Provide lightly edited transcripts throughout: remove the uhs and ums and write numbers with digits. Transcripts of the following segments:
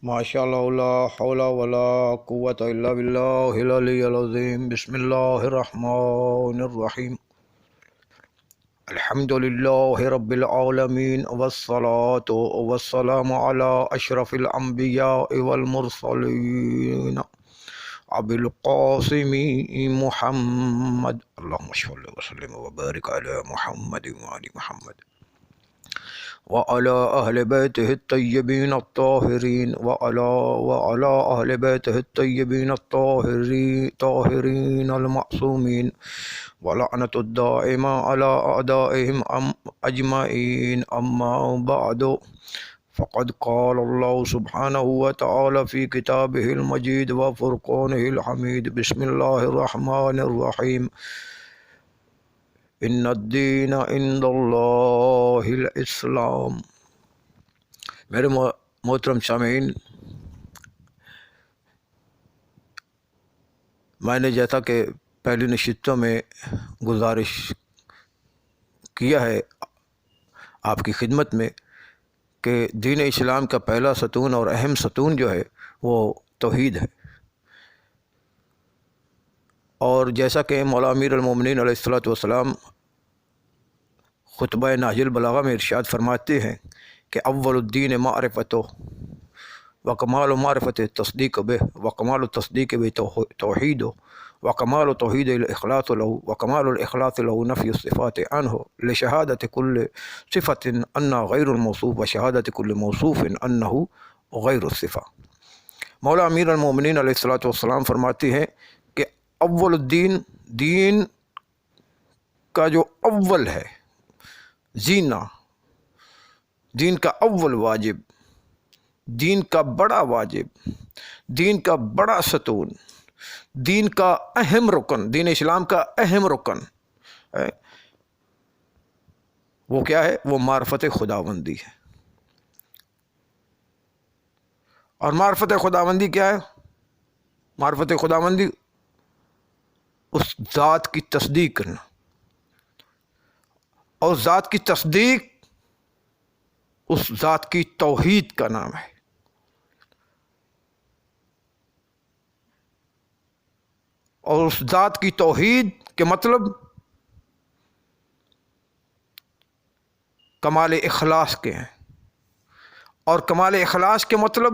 ماشاء اللہ لا حول ولا قوة الا باللہ العلی العظیم۔ بسم اللہ الرحمن الرحیم۔ الحمد للہ رب العالمین والصلاة والسلام علی اشرف الانبیاء والمرسلین ابی القاسم محمد اللہم صل وسلم وبارک علی محمد وعلی محمد وعلى أهل بيته الطيبين الطاهرين وعلى أهل بيته الطيبين الطاهرين المعصومين ولعنة الدائمة على أعدائهم أجمعين. أما بعد فقد قال الله سبحانه وتعالى في كتابه المجيد وفرقانه الحميد. بسم الله الرحمن الرحيم. ان الدین عند اللہ الاسلام۔ میرے محترم سامعین، میں نے جیسا کہ پہلی نشستوں میں گزارش کیا ہے آپ کی خدمت میں کہ دین اسلام کا پہلا ستون اور اہم ستون جو ہے وہ توحید ہے، اور جیسا کہ مولا امیر المومنین علیہ الصلوۃ والسلام خطبہ نہج البلاغہ میں ارشاد فرماتے ہیں کہ اول الدین معرفت وکمال معرفت تصدیق بہ وکمال التصدیق بہ توحید وکمال توحید الاخلاص له وکمال الاخلاص له نفی الصفات عنہ لشہادت کل صفت انہ غیر الموصوف وشہادت کل موصوف انہ غیر الصفہ۔ مولا امیر المومنین علیہ الصلوۃ والسلام فرماتے ہیں کہ اول الدین، دین کا جو اول ہے، زینہ، دین کا اول واجب، دین کا بڑا واجب، دین کا بڑا ستون، دین کا اہم رکن، دین اسلام کا اہم رکن ہے، وہ کیا ہے؟ وہ معرفت خداوندی ہے۔ اور معرفت خداوندی کیا ہے؟ معرفت خداوندی اس ذات کی تصدیق کرنا، اور ذات کی تصدیق اس ذات کی توحید کا نام ہے۔ اور اس ذات کی توحید کے مطلب کمال اخلاص کے ہیں، اور کمال اخلاص کے مطلب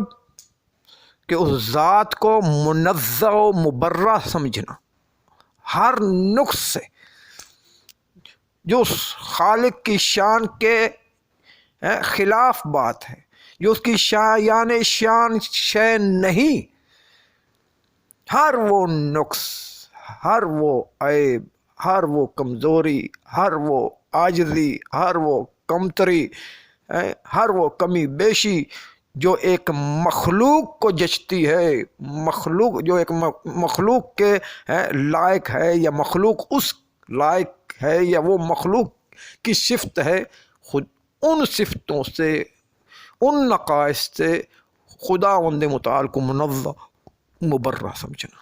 کہ اس ذات کو منزہ و مبرہ سمجھنا، ہر نقص سے، جو اس خالق کی شان کے خلاف بات ہے، جو اس کی یعنی شان شے نہیں، ہر وہ نقص، ہر وہ عیب، ہر وہ کمزوری، ہر وہ عاجزی، ہر وہ کمتری، ہر وہ کمی بیشی جو ایک مخلوق کو جچتی ہے، مخلوق جو ایک مخلوق کے لائق ہے، یا مخلوق اس لائق ہے، یا وہ مخلوق کی صفت ہے، خود ان صفتوں سے، ان نقائص سے خداوند متعال کو منزہ مبرہ سمجھنا۔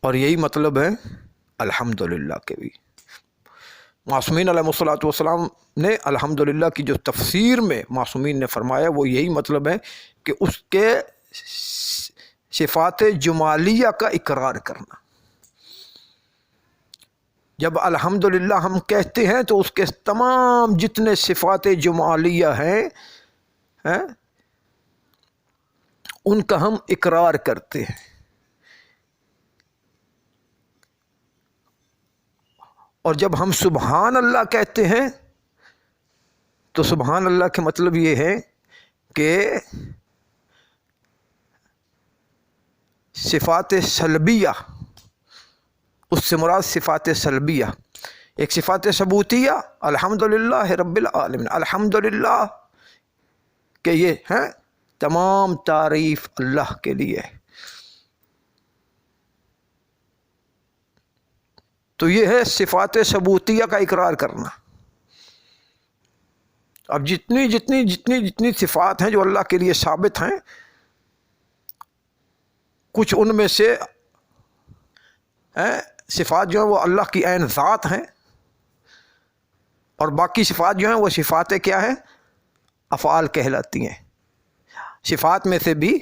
اور یہی مطلب ہے الحمدللہ کے بھی۔ معصومین علیہ الصلوۃ والسلام نے الحمدللہ کی جو تفسیر میں معصومین نے فرمایا وہ یہی مطلب ہے کہ اس کے صفات جمالیہ کا اقرار کرنا۔ جب الحمدللہ ہم کہتے ہیں تو اس کے تمام جتنے صفات جمالیہ ہیں ان کا ہم اقرار کرتے ہیں۔ اور جب ہم سبحان اللہ کہتے ہیں تو سبحان اللہ کے مطلب یہ ہے کہ صفات سلبیہ، اس سے مراد صفات سلبیہ، ایک صفات ثبوتیہ الحمدللہ رب العالمین، الحمدللہ کہ یہ ہیں تمام تعریف اللہ کے لیے ہے۔ تو یہ ہے صفات ثبوتیہ کا اقرار کرنا۔ اب جتنی صفات ہیں جو اللہ کے لیے ثابت ہیں، کچھ ان میں سے صفات جو ہیں وہ اللہ کی عین ذات ہیں، اور باقی صفات جو ہیں وہ صفات کیا ہیں؟ افعال کہلاتی ہیں۔ صفات میں سے بھی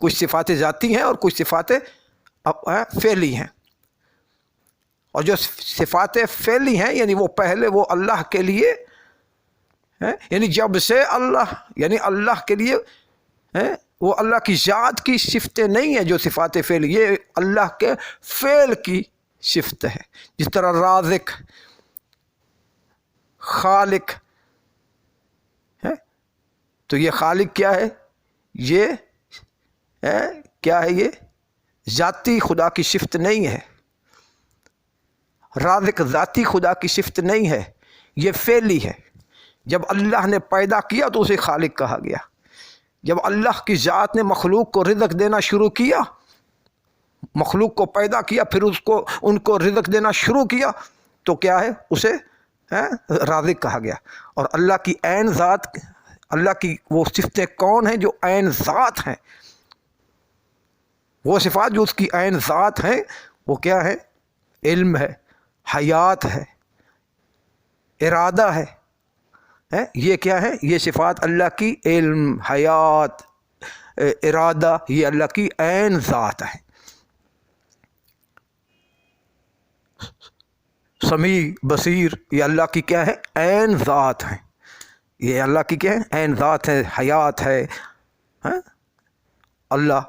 کچھ صفات ذاتی ہیں اور کچھ صفات فعلی ہیں، اور جو صفات فعلی ہیں یعنی وہ پہلے وہ اللہ کے لیے یعنی جب سے اللہ یعنی اللہ کے لیے وہ اللہ کی ذات کی صفتیں نہیں ہیں جو صفات فعل، یہ اللہ کے فعل کی صفت ہے۔ جس طرح رازق، خالق ہے، تو یہ خالق کیا ہے؟ یہ کیا ہے؟ یہ ذاتی خدا کی صفت نہیں ہے۔ رازق ذاتی خدا کی صفت نہیں ہے، یہ فعلی ہے۔ جب اللہ نے پیدا کیا تو اسے خالق کہا گیا۔ جب اللہ کی ذات نے مخلوق کو رزق دینا شروع کیا، مخلوق کو پیدا کیا، پھر ان کو رزق دینا شروع کیا، تو کیا ہے؟ اسے رازق کہا گیا۔ اور اللہ کی عین ذات، اللہ کی وہ صفتیں کون ہیں جو عین ذات ہیں؟ وہ صفات جو اس کی عین ذات ہیں وہ کیا ہے؟ علم ہے، حیات ہے، ارادہ ہے۔ یہ کیا ہے؟ یہ صفات اللہ کی علم، حیات، ارادہ، یہ اللہ کی عین ذات ہے۔ سمیع، بصیر، یہ اللہ کی کیا ہے؟ عین ذات ہے۔ یہ اللہ کی کیا ہے؟ عین ذات ہے، حیات ہے، اللہ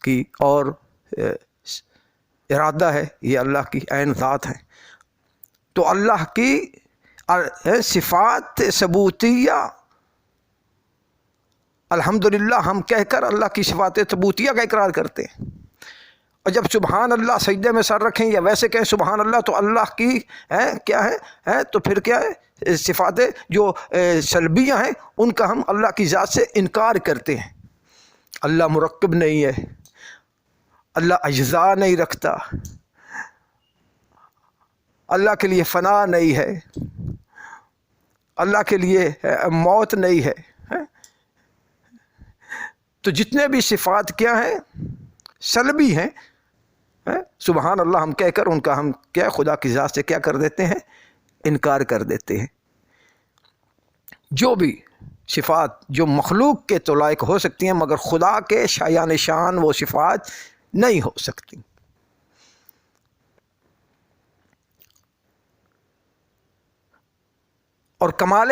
کی، اور ارادہ ہے، یہ اللہ کی عین ذات ہے۔ تو اللہ کی صفات ثبوتیہ الحمدللہ ہم کہہ کر اللہ کی صفات ثبوتیہ کا اقرار کرتے ہیں، اور جب سبحان اللہ سجدے میں سر رکھیں یا ویسے کہیں سبحان اللہ تو اللہ کی کیا ہے؟ تو پھر کیا ہے؟ صفات جو سلبیہ ہیں ان کا ہم اللہ کی ذات سے انکار کرتے ہیں۔ اللہ مرکب نہیں ہے، اللہ اجزاء نہیں رکھتا، اللہ کے لیے فنا نہیں ہے، اللہ کے لیے موت نہیں ہے۔ تو جتنے بھی صفات کیا ہیں؟ سلبی ہیں، سبحان اللہ ہم کہہ کر ان کا ہم کیا خدا کی ذات سے کیا کر دیتے ہیں؟ انکار کر دیتے ہیں۔ جو بھی صفات جو مخلوق کے تو لائق ہو سکتی ہیں مگر خدا کے شایان شان وہ صفات نہیں ہو سکتی۔ اور کمال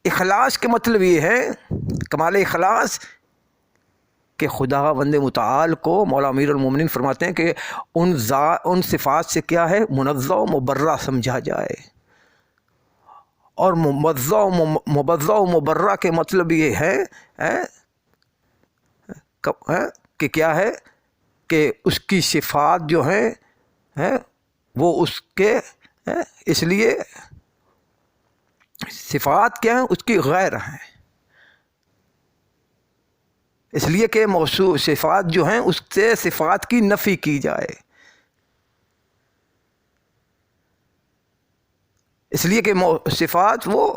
اخلاص کے مطلب یہ ہے، کمال اخلاص کہ خدا بند متعال کو مولا امیر المومنین فرماتے ہیں کہ ان صفات سے کیا ہے؟ منزہ و مبرہ سمجھا جائے۔ اور منزہ و مبرہ کے مطلب یہ ہے کہ کیا ہے؟ کہ اس کی صفات جو ہیں وہ اس کے اس لیے صفات کیا ہیں؟ اس کی غیر ہیں، اس لیے کہ موصوف صفات جو ہیں اس سے صفات کی نفی کی جائے، اس لیے کہ صفات وہ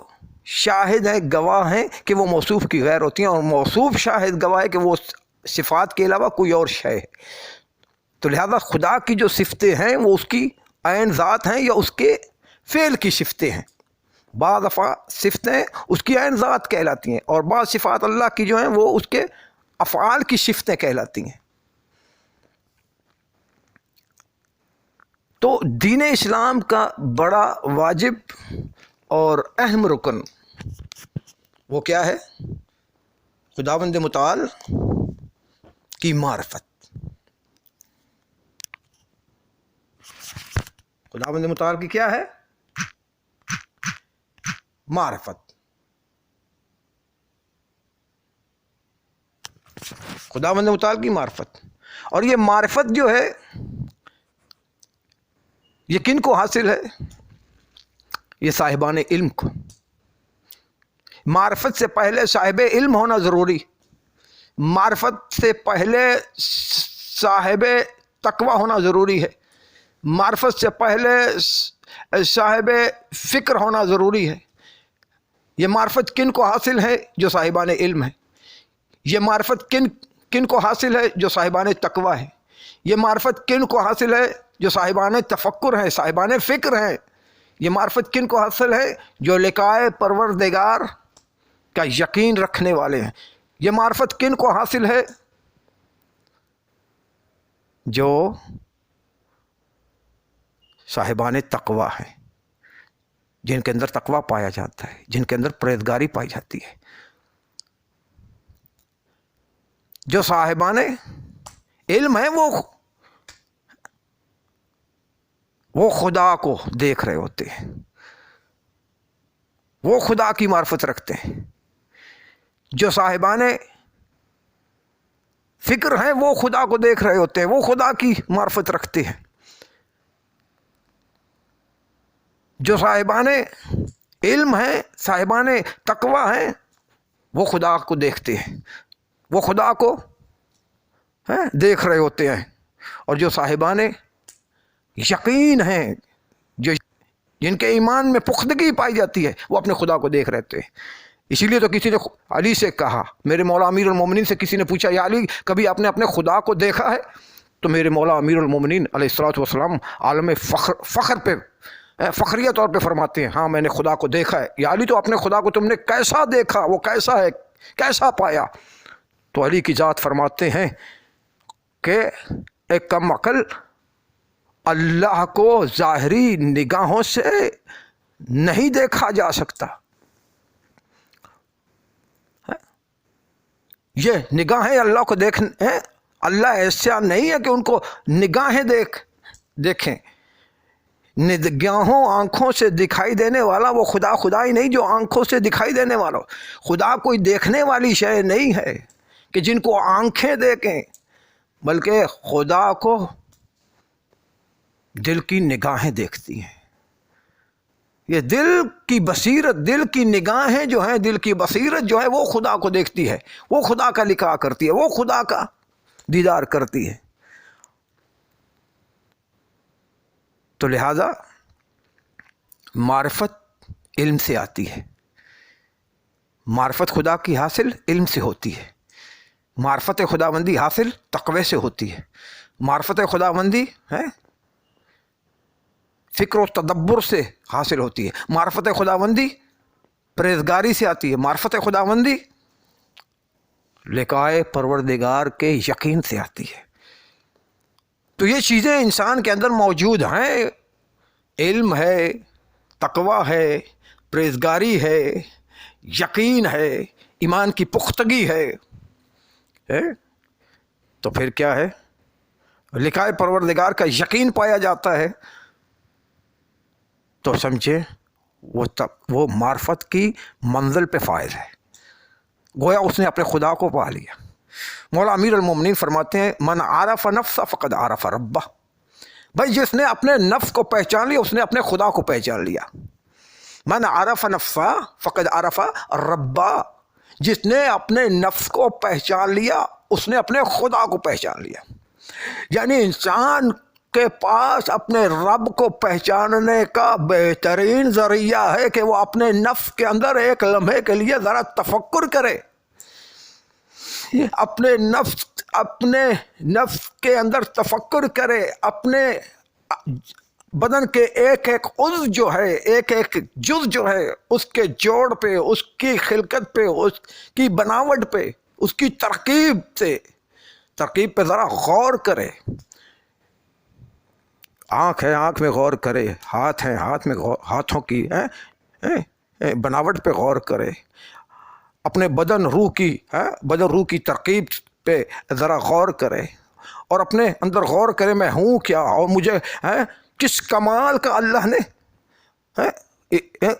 شاہد ہیں، گواہ ہیں کہ وہ موصوف کی غیر ہوتی ہیں، اور موصوف شاہد گواہ ہے کہ وہ صفات کے علاوہ کوئی اور شے ہے۔ تو لہذا خدا کی جو صفتیں ہیں وہ اس کی عین ذات ہیں یا اس کے فعل کی صفتیں ہیں۔ بعض دفعہ صفتیں اس کی عین ذات کہلاتی ہیں، اور بعض صفات اللہ کی جو ہیں وہ اس کے افعال کی صفتیں کہلاتی ہیں۔ تو دین اسلام کا بڑا واجب اور اہم رکن وہ کیا ہے؟ خداوند متعال کی معرفت۔ خداوند متعال کی کیا ہے؟ معرفت۔ خداوند متعال کی معرفت، اور یہ معرفت جو ہے یہ کن کو حاصل ہے؟ یہ صاحبان علم کو۔ معرفت سے پہلے صاحب علم ہونا ضروری، معرفت سے پہلے صاحب تقوی ہونا ضروری ہے، معرفت سے پہلے صاحب فکر ہونا ضروری ہے۔ یہ معرفت کن کو حاصل ہے؟ جو صاحبان علم ہیں۔ یہ معرفت کن کو حاصل ہے؟ جو صاحبان تقوی ہے۔ یہ معرفت کن کو حاصل ہے؟ جو صاحبان تفکر ہیں، صاحبان فکر ہیں۔ یہ معرفت کن کو حاصل ہے؟ جو لقائے پروردگار کا یقین رکھنے والے ہیں۔ یہ معرفت کن کو حاصل ہے؟ جو صاحبان تقویٰ ہیں، جن کے اندر تقویٰ پایا جاتا ہے، جن کے اندر پرہیزگاری پائی جاتی ہے۔ جو صاحبان علم ہیں وہ خدا کو دیکھ رہے ہوتے ہیں، وہ خدا کی معرفت رکھتے ہیں۔ جو صاحبان فکر ہیں وہ خدا کو دیکھ رہے ہوتے ہیں، وہ خدا کی معرفت رکھتے ہیں۔ جو صاحبان علم ہیں، صاحبان تقویٰ ہیں، وہ خدا کو دیکھتے ہیں، وہ خدا کو دیکھ رہے ہوتے ہیں۔ اور جو صاحبان یقین ہیں، جو جن کے ایمان میں پختگی پائی جاتی ہے، وہ اپنے خدا کو دیکھ رہتے ہیں۔ اسی لیے تو کسی نے علی سے کہا، میرے مولا امیر المومنین سے کسی نے پوچھا، یا علی کبھی آپ نے اپنے خدا کو دیکھا ہے؟ تو میرے مولا امیر المومنین علیہ الصلوۃ والسلام عالم فخر پہ فخریہ طور پہ فرماتے ہیں، ہاں میں نے خدا کو دیکھا ہے۔ یا علی تو اپنے خدا کو تم نے کیسا دیکھا، وہ کیسا ہے، کیسا پایا؟ تو علی کی ذات فرماتے ہیں کہ ایک کم عقل اللہ کو ظاہری نگاہوں سے نہیں دیکھا جا سکتا۔ یہ نگاہیں اللہ کو دیکھیں، اللہ ایسا نہیں ہے کہ ان کو نگاہیں دیکھیں۔ نگاہوں آنکھوں سے دکھائی دینے والا وہ خدا ہی نہیں جو آنکھوں سے دکھائی دینے والا۔ خدا کوئی دیکھنے والی شے نہیں ہے کہ جن کو آنکھیں دیکھیں، بلکہ خدا کو دل کی نگاہیں دیکھتی ہیں۔ یہ دل کی بصیرت، دل کی نگاہیں جو ہیں، دل کی بصیرت جو ہے وہ خدا کو دیکھتی ہے، وہ خدا کا لقاء کرتی ہے، وہ خدا کا دیدار کرتی ہے۔ تو لہذا معرفت علم سے آتی ہے، معرفت خدا کی حاصل علم سے ہوتی ہے، معرفت خداوندی حاصل تقوی سے ہوتی ہے، معرفت خداوندی فکر و تدبر سے حاصل ہوتی ہے، معرفت خداوندی پرہیزگاری سے آتی ہے، معرفت خداوندی لقائے پروردگار کے یقین سے آتی ہے۔ تو یہ چیزیں انسان کے اندر موجود ہیں، علم ہے، تقوی ہے، پرہیزگاری ہے، یقین ہے، ایمان کی پختگی ہے، تو پھر کیا ہے؟ لقائے پروردگار کا یقین پایا جاتا ہے، تو سمجھے وہ معرفت کی منزل پہ فائز ہے، گویا اس نے اپنے خدا کو پا لیا۔ مولا امیر المومنین فرماتے ہیں، من عرف نفسہ فقد عرف ربہ، بھائی جس نے اپنے نفس کو پہچان لیا اس نے اپنے خدا کو پہچان لیا۔ من عرف نفسہ فقد عرف ربہ، جس نے اپنے نفس کو پہچان لیا اس نے اپنے خدا کو پہچان لیا۔ یعنی انسان کے پاس اپنے رب کو پہچاننے کا بہترین ذریعہ ہے کہ وہ اپنے نفس کے اندر ایک لمحے کے لیے ذرا تفکر کرے، اپنے نفس کے اندر تفکر کرے، اپنے بدن کے ایک ایک عضو جو ہے، ایک ایک جز جو ہے، اس کے جوڑ پہ، اس کی خلقت پہ، اس کی بناوٹ پہ، اس کی ترکیب پہ ذرا غور کرے۔ آنکھ ہے، آنکھ میں غور کرے، ہاتھ ہے، ہاتھ میں ہاتھوں کی بناوٹ پہ غور کرے، اپنے بدن روح کی ترکیب پہ ذرا غور کرے، اور اپنے اندر غور کرے میں ہوں کیا، اور مجھے کس کمال کا اللہ نے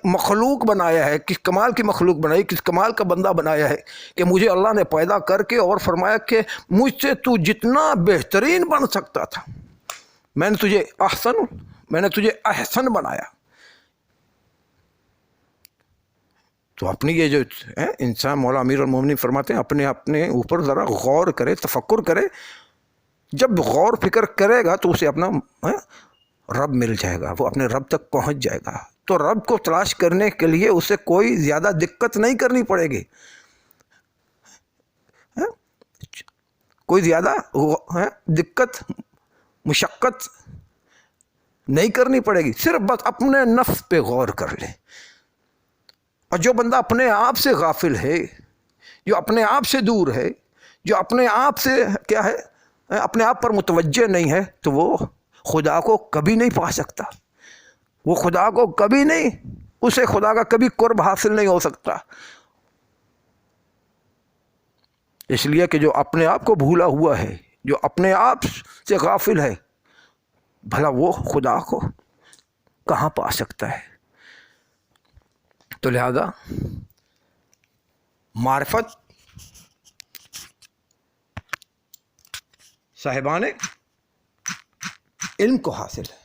مخلوق بنایا ہے، کس کمال کی مخلوق بنائی، کس کمال کا بندہ بنایا ہے کہ مجھے اللہ نے پیدا کر کے اور فرمایا کہ مجھ سے تو جتنا بہترین بن سکتا تھا میں نے تجھے احسن بنایا۔ تو اپنی یہ جو انسان، مولا امیر المومنین فرماتے ہیں، اپنے اوپر ذرا غور کرے، تفکر کرے۔ جب غور فکر کرے گا تو اسے اپنا رب مل جائے گا، وہ اپنے رب تک پہنچ جائے گا۔ تو رب کو تلاش کرنے کے لیے اسے کوئی زیادہ دقت نہیں کرنی پڑے گی، کوئی زیادہ دقت مشقت نہیں کرنی پڑے گی، صرف بس اپنے نفس پہ غور کر لے۔ اور جو بندہ اپنے آپ سے غافل ہے، جو اپنے آپ سے دور ہے، جو اپنے آپ سے کیا ہے، اپنے آپ پر متوجہ نہیں ہے، تو وہ خدا کو کبھی نہیں پا سکتا، وہ خدا کو کبھی نہیں، اسے خدا کا کبھی قرب حاصل نہیں ہو سکتا۔ اس لیے کہ جو اپنے آپ کو بھولا ہوا ہے، جو اپنے آپ سے غافل ہے، بھلا وہ خدا کو کہاں پا سکتا ہے؟ تو لہذا معرفت صاحبان علم کو حاصل ہے۔